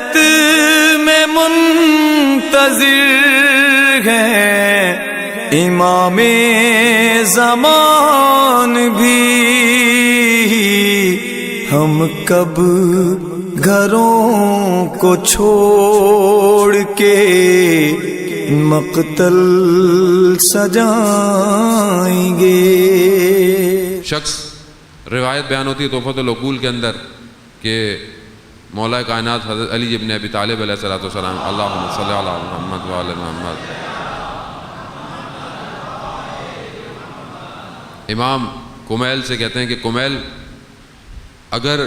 رحمت میں منتظر ہیں امام زمان بھی، ہم کب گھروں کو چھوڑ کے مقتل سجائیں گے۔ شخص روایت بیان ہوتی ہے تحفۃ العقول کے اندر کہ مولا کائنات حضرت علی ابن ابی طالب علیہ السلام اللہم صلی علی محمد و آل محمد، امام کمیل سے کہتے ہیں کہ کمیل، اگر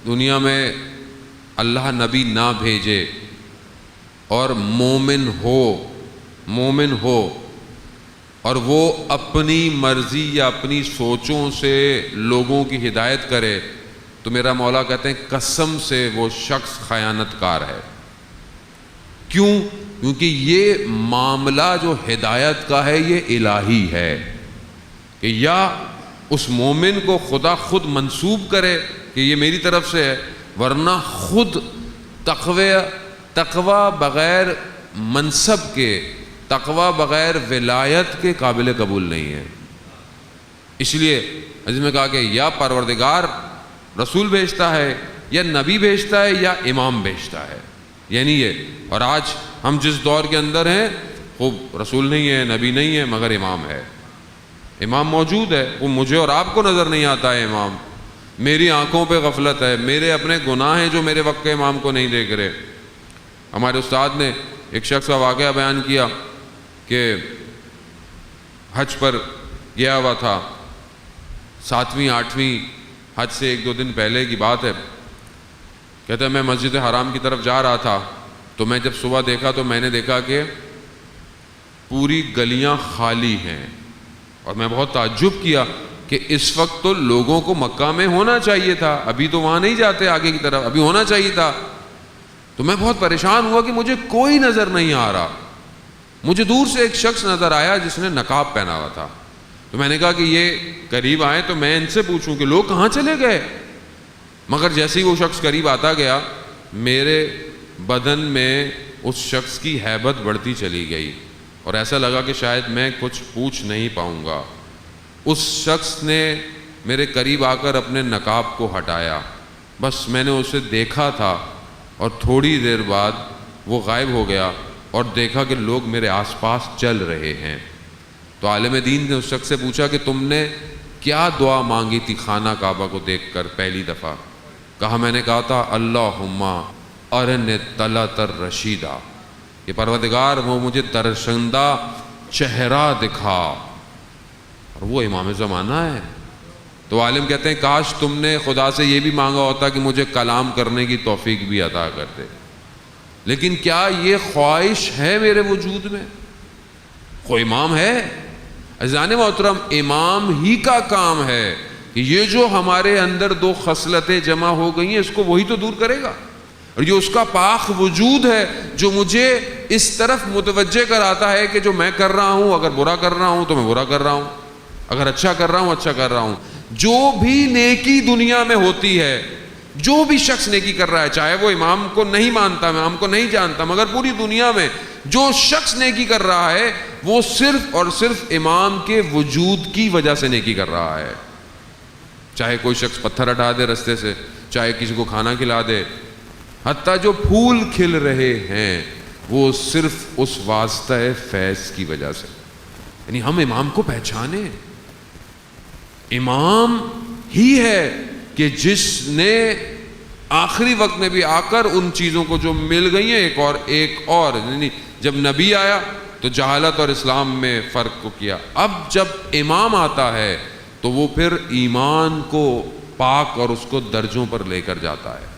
دنیا میں اللہ نبی نہ بھیجے اور مومن ہو اور وہ اپنی مرضی یا اپنی سوچوں سے لوگوں کی ہدایت کرے تو میرا مولا کہتے ہیں قسم سے وہ شخص خیانت کار ہے۔ کیوں؟ کیونکہ یہ معاملہ جو ہدایت کا ہے یہ الہی ہے کہ یا اس مومن کو خدا خود منسوب کرے کہ یہ میری طرف سے ہے، ورنہ خود تقوی بغیر منصب کے، تقوی بغیر ولایت کے قابل قبول نہیں ہے۔ اس لیے حدیث میں کہا کہ یا پروردگار رسول بھیجتا ہے یا نبی بھیجتا ہے یا امام بھیجتا ہے، یعنی یہ۔ اور آج ہم جس دور کے اندر ہیں خوب رسول نہیں ہے، نبی نہیں ہے، مگر امام ہے، امام موجود ہے، وہ مجھے اور آپ کو نظر نہیں آتا ہے امام، میری آنکھوں پہ غفلت ہے، میرے اپنے گناہ ہیں جو میرے وقت کے امام کو نہیں دیکھ رہے۔ ہمارے استاد نے ایک شخص کا واقعہ بیان کیا کہ حج پر گیا ہوا تھا، 7ویں 8ویں حج سے 1-2 دن پہلے کی بات ہے، کہتا ہے میں مسجد حرام کی طرف جا رہا تھا تو میں جب صبح دیکھا تو میں نے دیکھا کہ پوری گلیاں خالی ہیں، اور میں بہت تعجب کیا کہ اس وقت تو لوگوں کو مکہ میں ہونا چاہیے تھا، ابھی تو وہاں نہیں جاتے آگے کی طرف، ابھی ہونا چاہیے تھا۔ تو میں بہت پریشان ہوا کہ مجھے کوئی نظر نہیں آ رہا۔ مجھے دور سے ایک شخص نظر آیا جس نے نقاب پہنا ہوا تھا، تو میں نے کہا کہ یہ قریب آئے تو میں ان سے پوچھوں کہ لوگ کہاں چلے گئے، مگر جیسے ہی وہ شخص قریب آتا گیا میرے بدن میں اس شخص کی ہیبت بڑھتی چلی گئی، اور ایسا لگا کہ شاید میں کچھ پوچھ نہیں پاؤں گا۔ اس شخص نے میرے قریب آ کر اپنے نقاب کو ہٹایا، بس میں نے اسے دیکھا تھا اور تھوڑی دیر بعد وہ غائب ہو گیا، اور دیکھا کہ لوگ میرے آس پاس چل رہے ہیں۔ تو عالم دین نے اس شخص سے پوچھا کہ تم نے کیا دعا مانگی تھی خانہ کعبہ کو دیکھ کر پہلی دفعہ؟ کہا میں نے کہا تھا اللہم ارنی طلعت الرشیدہ، کہ پروردگار وہ مجھے درشندہ چہرہ دکھا، اور وہ امام زمانہ ہے۔ تو عالم کہتے ہیں کاش تم نے خدا سے یہ بھی مانگا ہوتا کہ مجھے کلام کرنے کی توفیق بھی عطا کرتے، لیکن کیا یہ خواہش ہے میرے وجود میں؟ کوئی امام ہے؟ عزیزان محترم، امام ہی کا کام ہے کہ یہ جو ہمارے اندر 2 خصلتیں جمع ہو گئی ہیں اس کو وہی تو دور کرے گا، اور یہ اس کا پاک وجود ہے جو مجھے اس طرف متوجہ کراتا ہے کہ جو میں کر رہا ہوں، اگر برا کر رہا ہوں تو میں برا کر رہا ہوں، اگر اچھا کر رہا ہوں اچھا کر رہا ہوں۔ جو بھی نیکی دنیا میں ہوتی ہے، جو بھی شخص نیکی کر رہا ہے، چاہے وہ امام کو نہیں مانتا، امام کو نہیں جانتا، مگر پوری دنیا میں جو شخص نیکی کر رہا ہے وہ صرف اور صرف امام کے وجود کی وجہ سے نیکی کر رہا ہے۔ چاہے کوئی شخص پتھر ہٹا دے رستے سے، چاہے کسی کو کھانا کھلا دے، حتیٰ جو پھول کھل رہے ہیں وہ صرف اس واسطہ فیض کی وجہ سے۔ یعنی ہم امام کو پہچانیں، امام ہی ہے کہ جس نے آخری وقت میں بھی آ کر ان چیزوں کو جو مل گئی ہیں ایک اور یعنی جب نبی آیا تو جہالت اور اسلام میں فرق کو کیا، اب جب امام آتا ہے تو وہ پھر ایمان کو پاک اور اس کو درجوں پر لے کر جاتا ہے۔